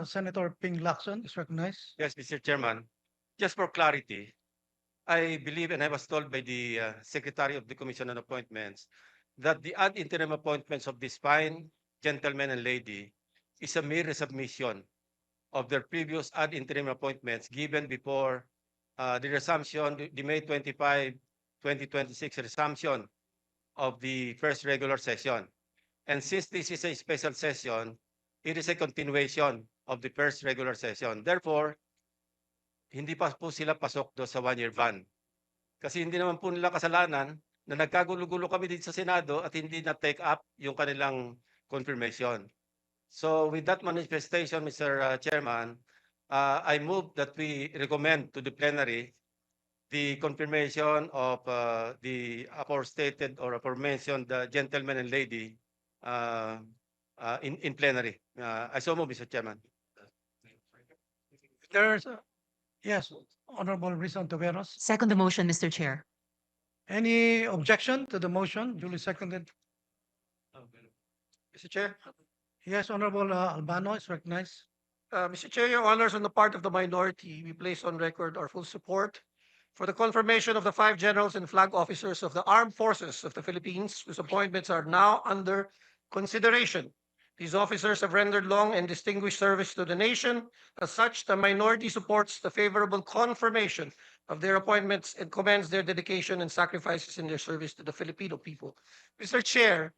Senator Ping Lacson is recognized. Yes, Mr. Chairman. Just for clarity, I believe and I was told by the Secretary of the Commission on Appointments that the ad interim appointments of this fine gentleman and lady is a mere resubmission of their previous ad interim appointments given before the resumption, the May 25, 2026 resumption of the first regular session. And since this is a special session, it is a continuation of the first regular session. Therefore, hindi pa po sila pasok do sa one-year ban. Kasi hindi naman po nila kasalanan na nagkagulo-gulo kami dito sa Senado at hindi na-take up yung kanilang confirmation. So with that manifestation, Mr. Chairman, I move that we recommend to the plenary the confirmation of the aforestated or aforementioned gentleman and lady in plenary. I so move, Mr. Chairman. There's, yes, Honorable Rizal Taveros. Second the motion, Mr. Chair. Any objection to the motion duly seconded? Mr. Chair, Yes, Honorable Albano is recognized. Mr. Chair, Your Honors, on the part of the minority, we place on record our full support for the confirmation of the 5 generals and flag officers of the Armed Forces of the Philippines, whose appointments are now under consideration. These officers have rendered long and distinguished service to the nation. As such, the minority supports the favorable confirmation of their appointments and commends their dedication and sacrifices in their service to the Filipino people. Mr. Chair,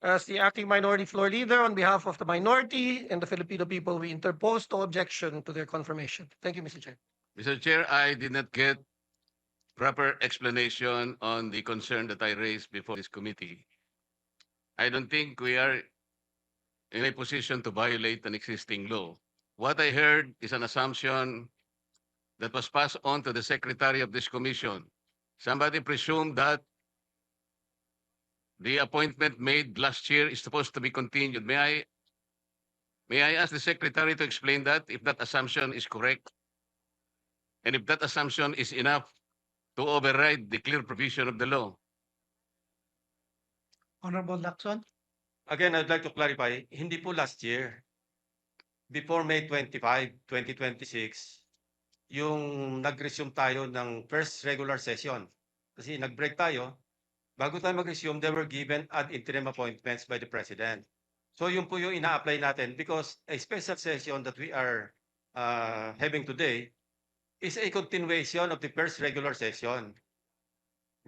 as the acting minority floor leader, on behalf of the minority and the Filipino people, we interpose no objection to their confirmation. Thank you, Mr. Chair. Mr. Chair, I did not get proper explanation on the concern that I raised before this committee. I don't think we are in a position to violate an existing law. What I heard is an assumption that was passed on to the secretary of this commission. Somebody presumed that the appointment made last year is supposed to be continued. May I ask the secretary to explain that, if that assumption is correct? And if that assumption is enough to override the clear provision of the law? Honorable Lacson. Again, I'd like to clarify, hindi po last year. Before May 25, 2026, yung nag-resume tayo ng first regular session. Kasi nag-break tayo. Bago tayo mag-resume, they were given ad interim appointments by the President. So yun po yung ina-apply natin because a special session that we are having today is a continuation of the first regular session,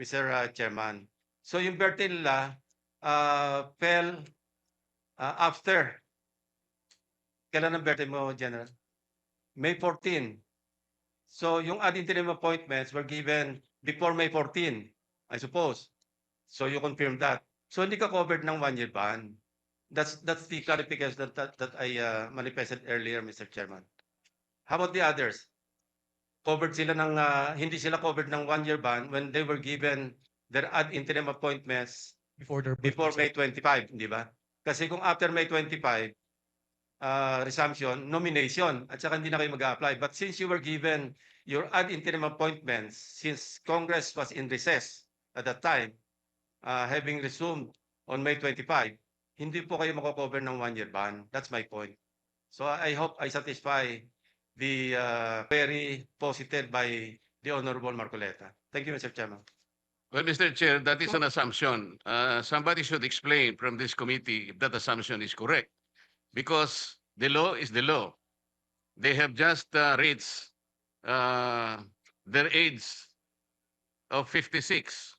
Mr. Chairman. So yung birthday nila fell after. Kailan ang birthday mo, General? May 14. So yung ad interim appointments were given before May 14, I suppose. So you confirm that. So hindi ka covered ng one-year ban. That's the clarification that I manifested earlier, Mr. Chairman. How about the others? Covered sila ng hindi sila covered ng one-year ban when they were given their ad interim appointments before May 25, di ba? Kasi kung after May 25, resumption, nomination, at saka hindi na kayo mag-apply. But since you were given your ad interim appointments, since Congress was in recess at that time, having resumed on May 25, hindi po kayo mako-cover ng one-year ban. That's my point. So I hope I satisfy the query posited by the Honorable Marcoleta. Thank you, Mr. Chairman. Well, Mr. Chair, that is an assumption. Somebody should explain from this committee if that assumption is correct. Because the law is the law. They have just reached their age of 56.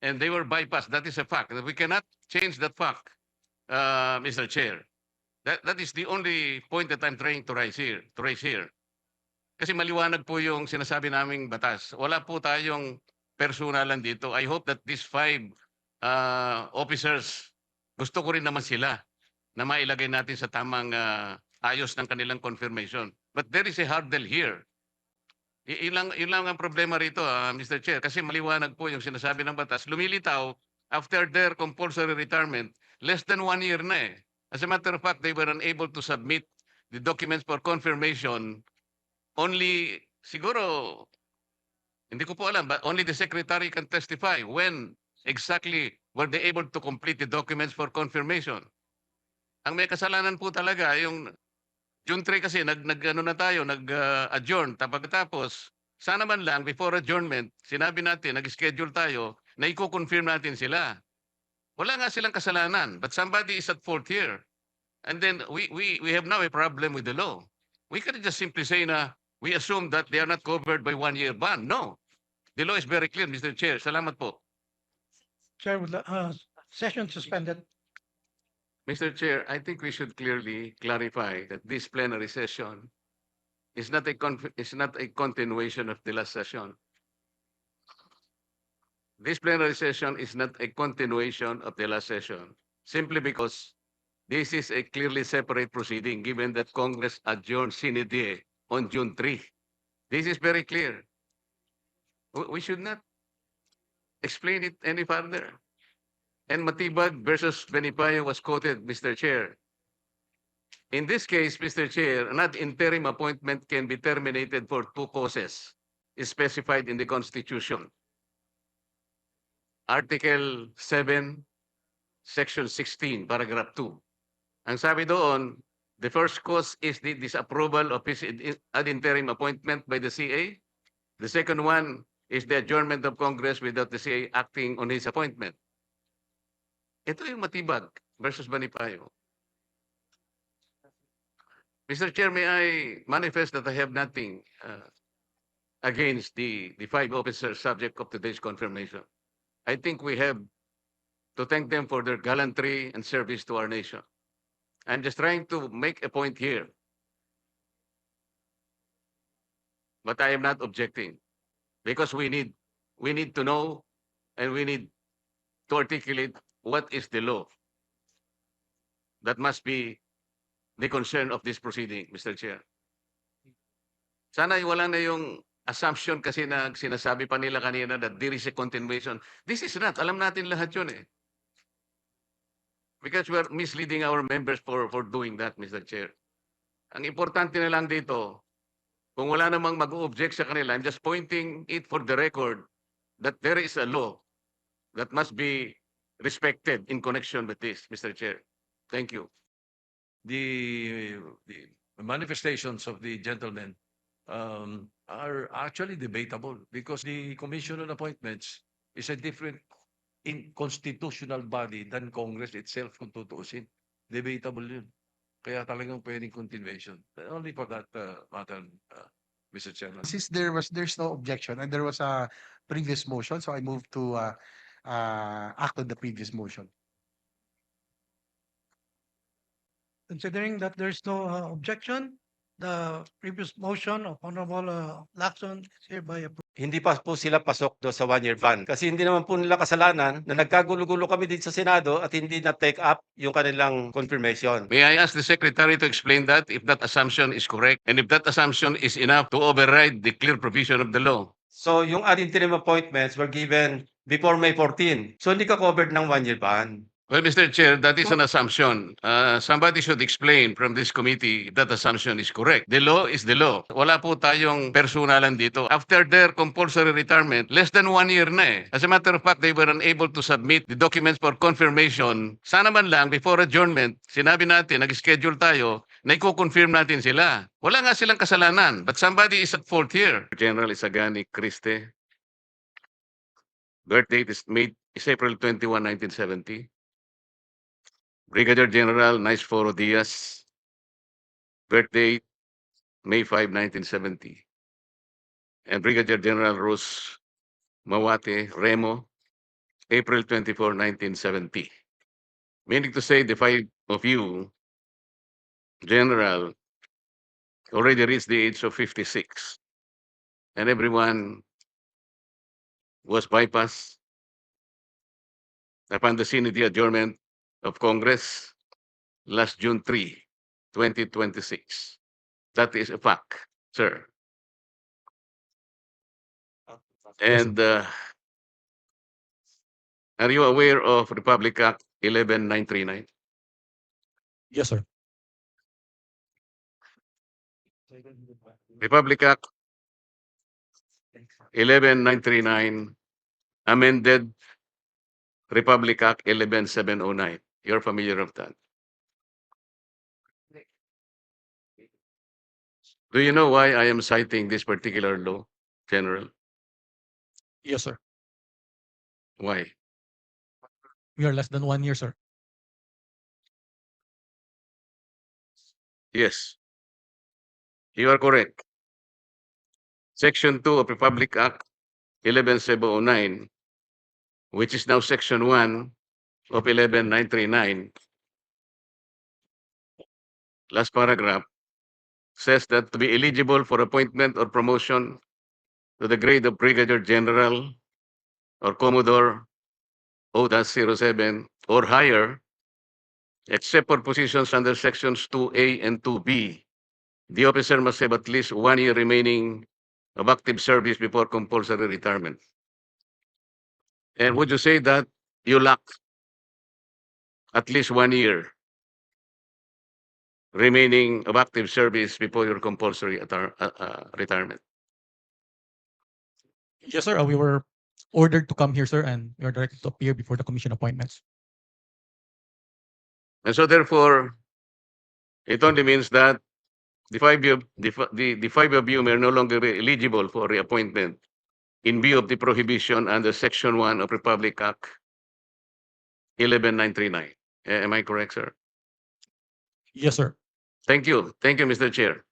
And they were bypassed. That is a fact. We cannot change that fact, Mr. Chair. That is the only point that I'm trying to raise here. Kasi maliwanag po yung sinasabi naming batas. Wala po tayong personalan dito. I hope that these 5 officers, gusto ko rin naman sila na mailagay natin sa tamang ayos ng kanilang confirmation. But there is a hurdle here. Ilang ang problema rito, Mr. Chair, kasi maliwanag po yung sinasabi ng batas. Lumilitaw, after their compulsory retirement, less than 1 year na eh. As a matter of fact, they were unable to submit the documents for confirmation. Only, siguro, hindi ko po alam, but only the Secretary can testify when exactly were they able to complete the documents for confirmation. Ang may kasalanan po talaga, yung June 3 kasi ano na tayo, adjourn. Pagkatapos, sana man lang before adjournment, sinabi natin, nag-schedule tayo na i-confirm natin sila. Wala nga silang kasalanan, but somebody is at fault here. And then we have now a problem with the law. We can just simply say na we assume that they are not covered by 1-year ban. No. The law is very clear, Mr. Chair. Salamat po. Chair would, session suspended. Mr. Chair, I think we should clearly clarify that this plenary session is not a continuation of the last session. This plenary session is not a continuation of the last session, simply because this is a clearly separate proceeding, given that Congress adjourned sine die on June 3. This is very clear. We should not explain it any further. And Matibag versus Benipayo was quoted, Mr. Chair. In this case, Mr. Chair, an ad interim appointment can be terminated for 2 causes specified in the Constitution. Article 7, Section 16, Paragraph 2. Ang sabi doon, the first cause is the disapproval of his ad interim appointment by the CA. The second one is the adjournment of Congress without the CA acting on his appointment. Ito yung Matibag versus Banipayo. Mr. Chair, may I manifest that I have nothing against the 5 officers subject of today's confirmation. I think we have to thank them for their gallantry and service to our nation. I'm just trying to make a point here. But I am not objecting because we need to know and we need to articulate what is the law. That must be the concern of this proceeding, Mr. Chair. Sana wala na yung assumption kasi na sinasabi pa nila kanina that there is a continuation. This is not. Alam natin lahat yun eh. Because we are misleading our members for doing that, Mr. Chair. Ang importante na lang dito, kung wala namang mag-object sa kanila, I'm just pointing it for the record that there is a law that must be respected in connection with this, Mr. Chair. Thank you. The manifestations of the gentlemen are actually debatable because the Commission on Appointments is a different constitutional body than Congress itself kung tutuusin. Debatable yun. Kaya talagang pwedeng continuation. Only for that matter, Mr. Chairman. Since there's no objection and there was a previous motion, so I move to act on the previous motion. Considering that there's no objection, the previous motion of Honorable Lacson is hereby approved. Hindi pa po sila pasok do sa 1-year ban. Kasi hindi naman po nila kasalanan na nagkagulo-gulo kami dito sa Senado at hindi na-take up yung kanilang confirmation. May I ask the Secretary to explain that if that assumption is correct and if that assumption is enough to override the clear provision of the law? So yung ad interim appointments were given before May 14. So hindi ka covered ng 1-year ban. Well, Mr. Chair, that is an assumption. Somebody should explain from this committee if that assumption is correct. The law is the law. Wala po tayong personalan dito. After their compulsory retirement, less than 1 year na eh. As a matter of fact, they were unable to submit the documents for confirmation. Sana man lang, before adjournment, sinabi natin, nag-schedule tayo, na i-confirm natin sila. Wala nga silang kasalanan, but somebody is at fault here. General Isagani Criste. Birth date is April 21, 1970. Brigadier General Naisforo Diaz, birth date May 5, 1970. And Brigadier General Rose Mawate Remo, April 24, 1970. Meaning to say the 5 of you, General, already reached the age of 56. And everyone was bypassed upon the sine die adjournment of Congress last June 3, 2026. That is a fact, sir. And are you aware of Republic Act 11939? Yes, sir. Republic Act 11939 amended Republic Act 11709. You're familiar with that? Do you know why I am citing this particular law, General? Yes, sir. Why? We are less than 1 year, sir. Yes, you are correct. Section 2 of Republic Act 11709, which is now Section 1 of 11939, last paragraph, says that to be eligible for appointment or promotion to the grade of Brigadier General or Commodore O-07 or higher, except for positions under Sections 2A and 2B, the officer must have at least 1 year remaining of active service before compulsory retirement. And would you say that you lack at least 1 year remaining of active service before your compulsory retirement? Yes, sir. We were ordered to come here, sir, and we are directed to appear before the commission appointments. And so therefore, it only means that the five of you may no longer be eligible for reappointment in view of the prohibition under Section 1 of Republic Act 11939. Am I correct, sir? Yes, sir. Thank you. Thank you, Mr. Chair.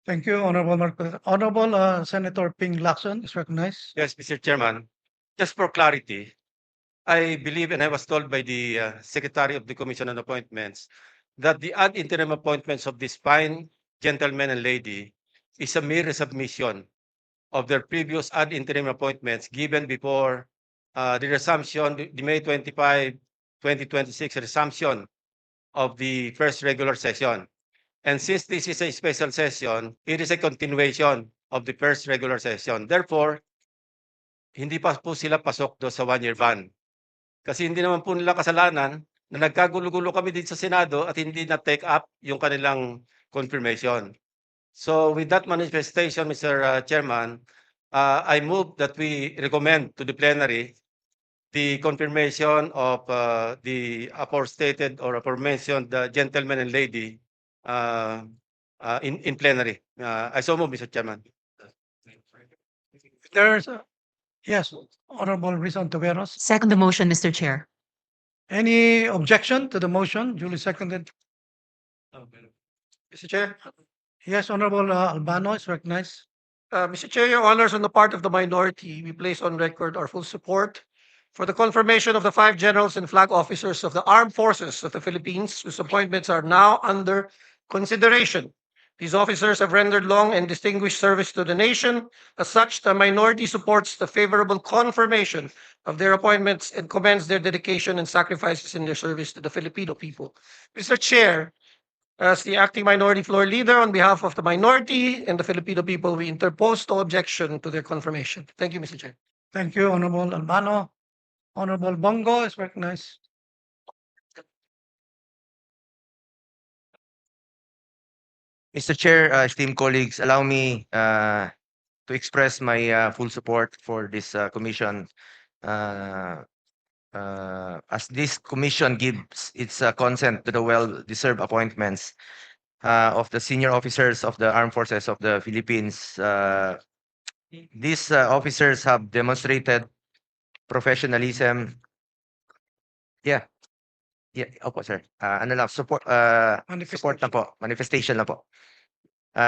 Thank you, Honorable Marcos. Honorable Senator Ping Lacson is recognized. Yes, Mr. Chairman, just for clarity, I believe and I was told by the Secretary of the Commission on Appointments that the ad interim appointments of this fine gentleman and lady is a mere resubmission of their previous ad interim appointments given before the resumption, the May 25, 2026 resumption of the first regular session. And since this is a special session, it is a continuation of the first regular session. Therefore, hindi pa po sila pasok do sa 1-year ban. Kasi hindi naman po nila kasalanan na nagkagulo-gulo kami dito sa Senado at hindi na take up yung kanilang confirmation. So with that manifestation, Mr. Chairman, I move that we recommend to the plenary the confirmation of the aforestated or aforementioned gentleman and lady in plenary. I so move, Mr. Chairman. There's, yes, Honorable Rizon Taveros. Second the motion, Mr. Chair. Any objection to the motion duly seconded? Mr. Chair. Yes, Honorable Albano is recognized. Mr. Chair, Your Honors, on the part of the minority, we place on record our full support for the confirmation of the 5 generals and flag officers of the Armed Forces of the Philippines, whose appointments are now under consideration. These officers have rendered long and distinguished service to the nation. As such, the minority supports the favorable confirmation of their appointments and commends their dedication and sacrifices in their service to the Filipino people. Mr. Chair, as the acting minority floor leader on behalf of the minority and the Filipino people, we interpose no objection to their confirmation. Thank you, Mr. Chair. Thank you, Honorable Albano. Honorable Bongo is recognized. Mr. Chair, esteemed colleagues, allow me to express my full support for this commission. As this commission gives its consent to the well-deserved appointments of the senior officers of the Armed Forces of the Philippines. These officers have demonstrated professionalism. Opo, sir. Ano lang, support na po, manifestation na po.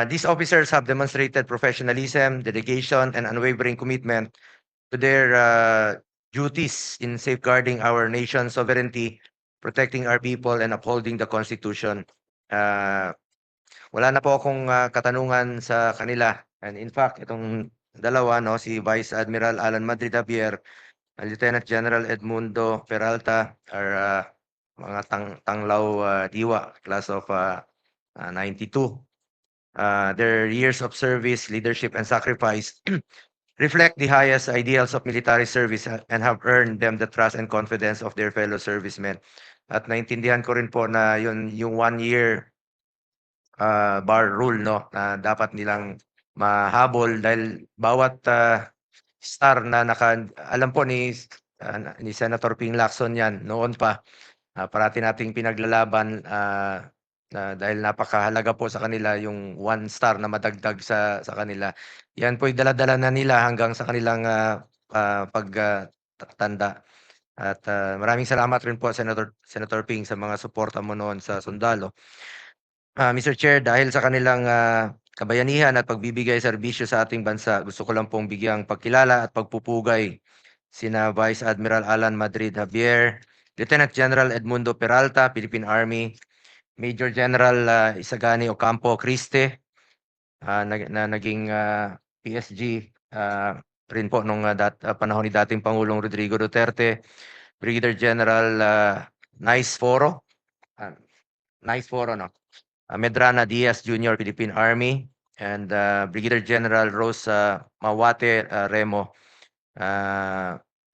These officers have demonstrated professionalism, dedication, and unwavering commitment to their duties in safeguarding our nation's sovereignty, protecting our people, and upholding the Constitution. Wala na po akong katanungan sa kanila. And in fact, itong dalawa, no, si Vice Admiral Alan Madrid-Javier, Lieutenant General Edmundo Peralta, are mga tanglaw diwa, class of 92. Their years of service, leadership, and sacrifice reflect the highest ideals of military service and have earned them the trust and confidence of their fellow servicemen. At naintindihan ko rin po na yung 1 year bar rule, no, na dapat nilang mahabol dahil bawat star na alam po ni Senator Ping Lacson yan noon pa, parati nating pinaglalaban dahil napakahalaga po sa kanila yung 1 star na madagdag sa kanila. Yan po'y dala-dala na nila hanggang sa kanilang pagtanda. At maraming salamat rin po Senator Ping sa mga suporta mo noon sa sundalo. Mr. Chair, dahil sa kanilang kabayanihan at pagbibigay serbisyo sa ating bansa, gusto ko lang pong bigyang pagkilala at pagpupugay sina Vice Admiral Alan Madrid Javier, Lieutenant General Edmundo Peralta, Philippine Army, Major General Isagani Ocampo Criste, na naging PSG rin po nung panahon ni dating Pangulong Rodrigo Duterte, Brigadier General Nice Foro, no? Medrana Diaz Jr., Philippine Army, and Brigadier General Rosa Mawate Remo,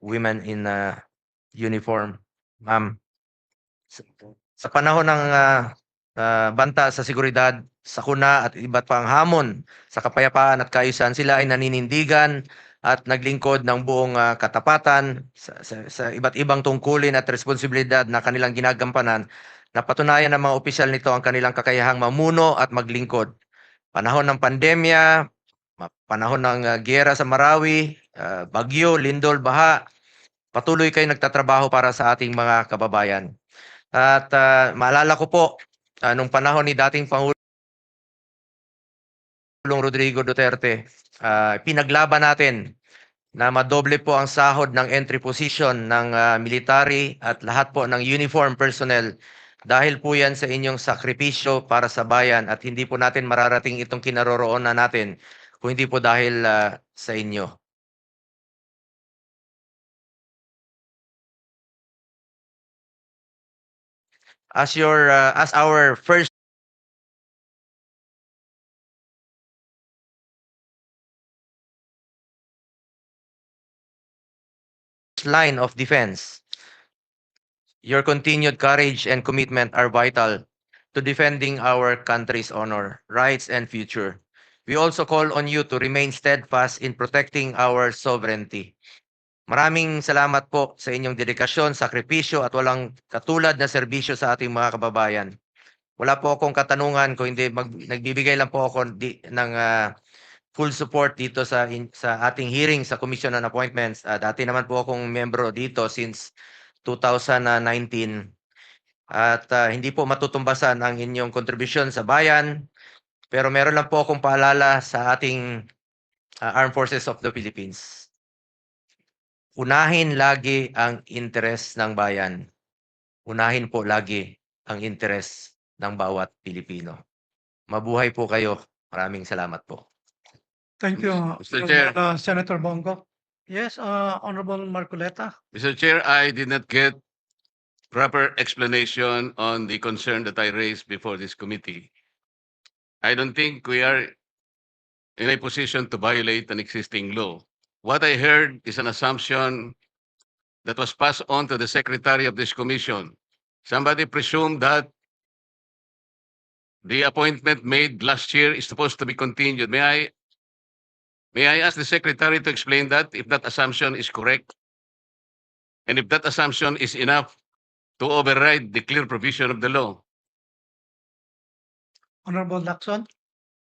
women in uniform. Ma'am, sa panahon ng banta sa seguridad, sakuna at iba't pang hamon sa kapayapaan at kaayusan, sila ay naninindigan at naglingkod ng buong katapatan sa iba't ibang tungkulin at responsibilidad na kanilang ginagampanan. Napatunayan ng mga opisyal nito ang kanilang kakayahang mamuno at maglingkod. Panahon ng pandemya, panahon ng giyera sa Marawi, bagyo, lindol, baha, patuloy kayo nagtatrabaho para sa ating mga kababayan. At maalala ko po, nung panahon ni dating Pangulong Rodrigo Duterte, pinaglaban natin na madoble po ang sahod ng entry position ng military at lahat po ng uniform personnel. Dahil po yan sa inyong sakripisyo para sa bayan at hindi po natin mararating itong kinaroroonan natin kung hindi po dahil sa inyo. As our first line of defense, your continued courage and commitment are vital to defending our country's honor, rights, and future. We also call on you to remain steadfast in protecting our sovereignty. Maraming salamat po sa inyong dedikasyon, sakripisyo at walang katulad na serbisyo sa ating mga kababayan. Wala po akong katanungan kung hindi nagbibigay lang po ako ng full support dito sa ating hearing sa Commission on Appointments. Dati naman po akong membro dito since 2019 at hindi po matutumbasan ang inyong kontribusyon sa bayan, pero meron lang po akong paalala sa ating Armed Forces of the Philippines. Unahin lagi ang interes ng bayan. Unahin po lagi ang interes ng bawat Pilipino. Mabuhay po kayo. Maraming salamat po. Thank you, Mr. Chair. Senator Bongo. Yes, Honorable Marcoleta. Mr. Chair, I did not get proper explanation on the concern that I raised before this committee. I don't think we are in a position to violate an existing law. What I heard is an assumption that was passed on to the secretary of this commission. Somebody presumed that the appointment made last year is supposed to be continued. May I ask the secretary to explain that if that assumption is correct? And if that assumption is enough to override the clear provision of the law? Honorable Lacson.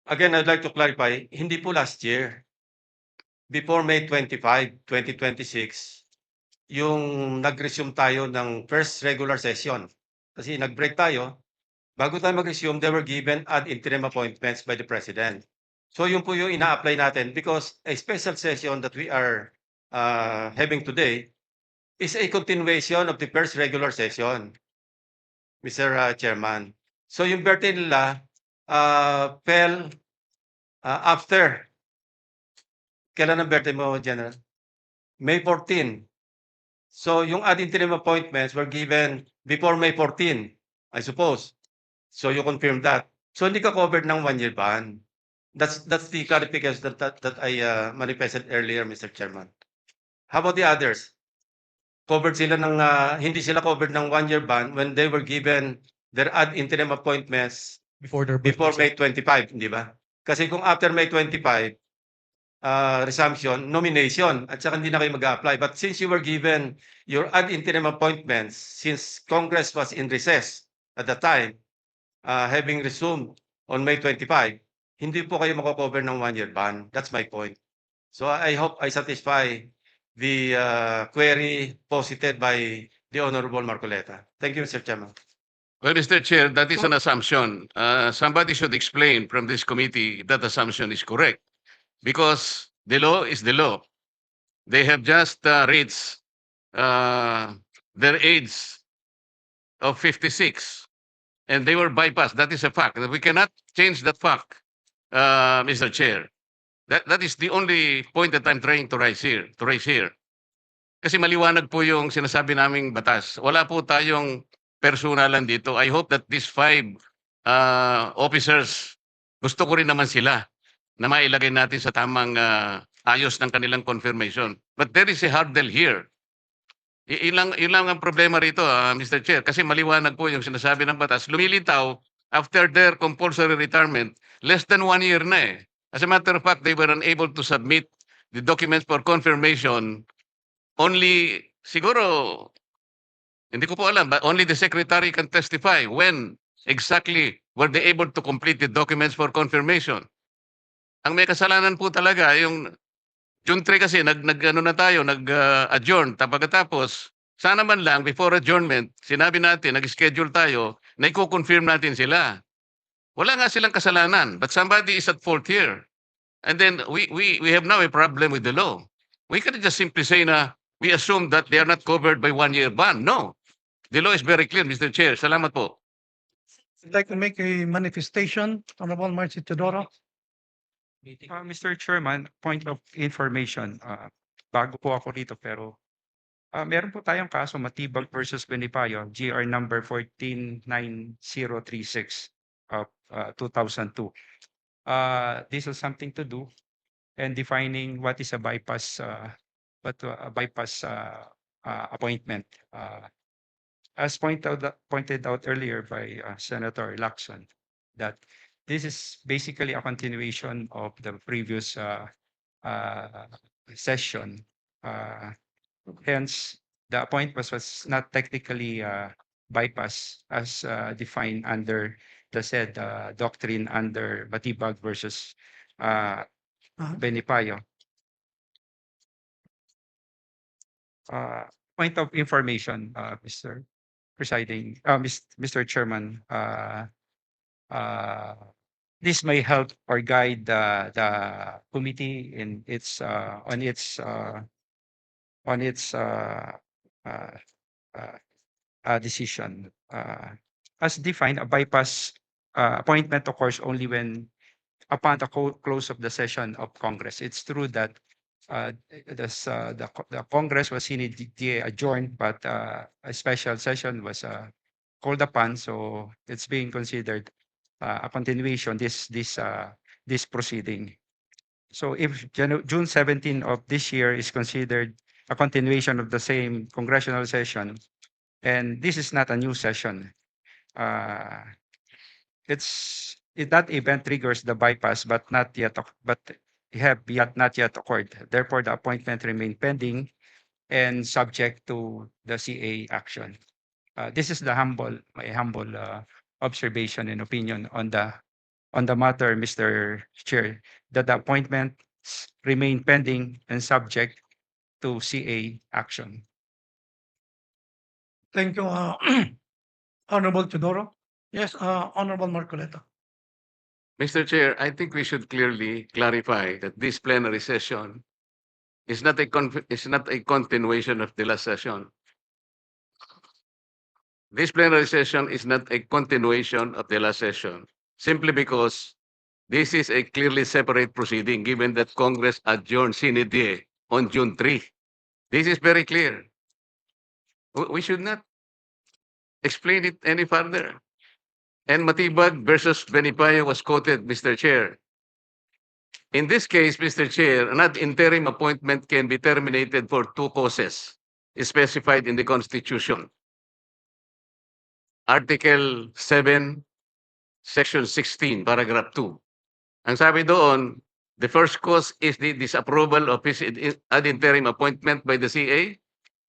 Again, I'd like to clarify, hindi po last year. Before May 25, 2026, yung nag-resume tayo ng first regular session. Kasi nag-break tayo. Bago tayo mag-resume, they were given ad interim appointments by the President. So yun po yung ina-apply natin because a special session that we are having today is a continuation of the first regular session, Mr. Chairman. So yung birthday nila fell after. Kailan ang birthday mo, General? May 14. So yung ad interim appointments were given before May 14, I suppose. So you confirm that. So hindi ka covered ng 1-year ban. That's the clarification that I manifested earlier, Mr. Chairman. How about the others? Covered sila ng hindi sila covered ng 1-year ban when they were given their ad interim appointments Before their before birthday, May 25, hindi ba? Kasi kung after May 25, resumption, nomination, at saka hindi na kayo mag-apply. But since you were given your ad interim appointments, since Congress was in recess at the time, having resumed on May 25, hindi po kayo mako-cover ng 1-year ban. That's my point. So I hope I satisfy the query posited by the Honorable Marcoleta. Thank you, Mr. Chairman. Well, Mr. Chair, that is an assumption. Somebody should explain from this committee if that assumption is correct. Because the law is the law. They have just reached their age of 56 and they were bypassed. That is a fact. We cannot change that fact, Mr. Chair. That is the only point that I'm trying to raise here. Kasi maliwanag po yung sinasabi naming batas. Wala po tayong personalan dito. I hope that these 5 officers, gusto ko rin naman sila na mailagay natin sa tamang ayos ng kanilang confirmation. But there is a hurdle here. Ilang ang problema rito, Mr. Chair, kasi maliwanag po yung sinasabi ng batas. Lumilitaw, after their compulsory retirement, less than 1 year na eh. As a matter of fact, they were unable to submit the documents for confirmation. Only, siguro, hindi ko po alam, but only the secretary can testify when exactly were they able to complete the documents for confirmation. Ang may kasalanan po talaga, yung June 3 kasi, nag-adjourn. Pagkatapos, sana man lang, before adjournment, sinabi natin, nag-schedule tayo, na i-confirm natin sila. Wala nga silang kasalanan, but somebody is at fault here. And then, we have now a problem with the law. We cannot just simply say na, we assume that they are not covered by 1-year ban. No. The law is very clear, Mr. Chair. Salamat po. I'd like to make a manifestation, Honorable Marcy Teodoro. Mr. Chairman, point of information. Bago po ako dito pero meron po tayong kaso Matibag versus Benipayo, GR number 149036 of 2002. This has something to do and defining what is a bypass appointment. As pointed out earlier by Senator Lacson, that this is basically a continuation of the previous session. Hence, the appointment was not technically bypass as defined under the said doctrine under Matibag versus Benipayo. Point of information, Mr. Presiding, Mr. Chairman, this may help or guide the committee in its decision. As defined, a bypass appointment occurs only when upon the close of the session of Congress. It's true that the Congress was CNDA adjourned, but a special session was called upon, so it's being considered a continuation this proceeding. So if June 17 of this year is considered a continuation of the same congressional session, and this is not a new session, that event triggers the bypass, but not yet occurred. Therefore, the appointment remained pending and subject to the CA action. This is my humble observation and opinion on the matter, Mr. Chair, that the appointments remain pending and subject to CA action. Thank you, Honorable Teodoro. Yes, Honorable Marcoleta. Mr. Chair, I think we should clearly clarify that this plenary session is not a continuation of the last session. This plenary session is not a continuation of the last session, simply because this is a clearly separate proceeding, given that Congress adjourned sine die on June 3. This is very clear. We should not explain it any further. And Matibag versus Benipayo was quoted, Mr. Chair. In this case, Mr. Chair, an ad interim appointment can be terminated for 2 causes specified in the Constitution. Article 7, Section 16, Paragraph 2. Ang sabi doon, the first cause is the disapproval of his ad interim appointment by the CA.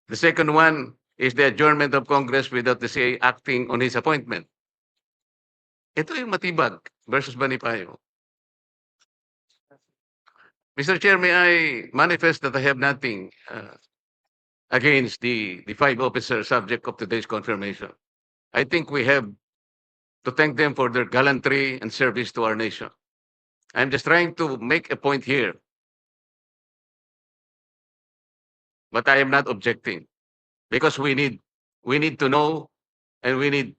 The second one is the adjournment of Congress without the CA acting on his appointment. Ito yung Matibag versus Banipayo. Mr. Chair, may I manifest that I have nothing against the 5 officers subject of today's confirmation. I think we have to thank them for their gallantry and service to our nation. I'm just trying to make a point here. But I am not objecting because we need to know and we need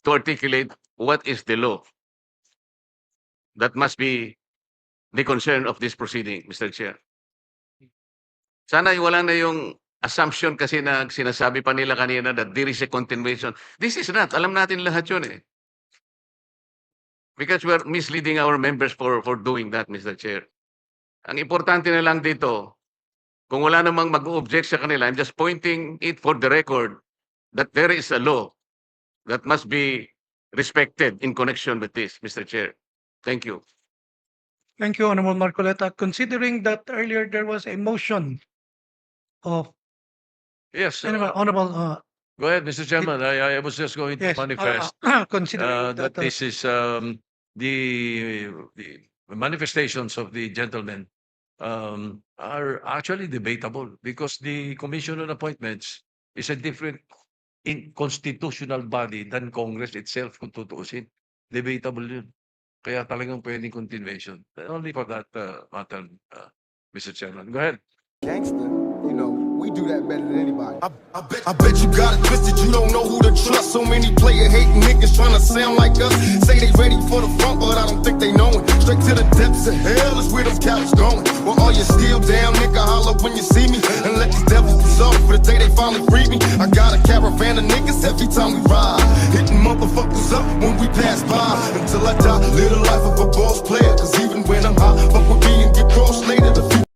to articulate what is the law. That must be the concern of this proceeding, Mr. Chair. Sana wala na yung assumption kasi na sinasabi pa nila kanina that there is a continuation. This is not. Alam natin lahat yun eh. Because we are misleading our members for doing that, Mr. Chair. Ang importante na lang dito, kung wala namang mag-object sa kanila, I'm just pointing it for the record that there is a law that must be respected in connection with this, Mr. Chair. Thank you. Thank you, Honorable Marcoleta. Considering that earlier there was a motion of Yes, Honorable, go ahead, Mr. Chairman. I was just going to yes, manifest considering that that, this is the manifestations of the gentlemen are actually debatable because the Commission on Appointments is a different constitutional body than Congress itself kung tutuusin. Debatable yun. Kaya talagang pwedeng continuation. Only for that matter, Mr. Chairman. Go ahead. Gangster, you know, we do that better than anybody. I bet you got it twisted, you don't know who to trust. So many player hating niggas trying to sound like us. Say they ready for the front, but I don't think they know it. Straight to the depths of hell is where them cowards going. Well, all you still down, nigga, holler when you see me. And let these devils be sorry for the day they finally free me. I got a caravan of niggas every time we ride. Hitting motherfuckers up when we pass by. Until I die, live the life of a boss.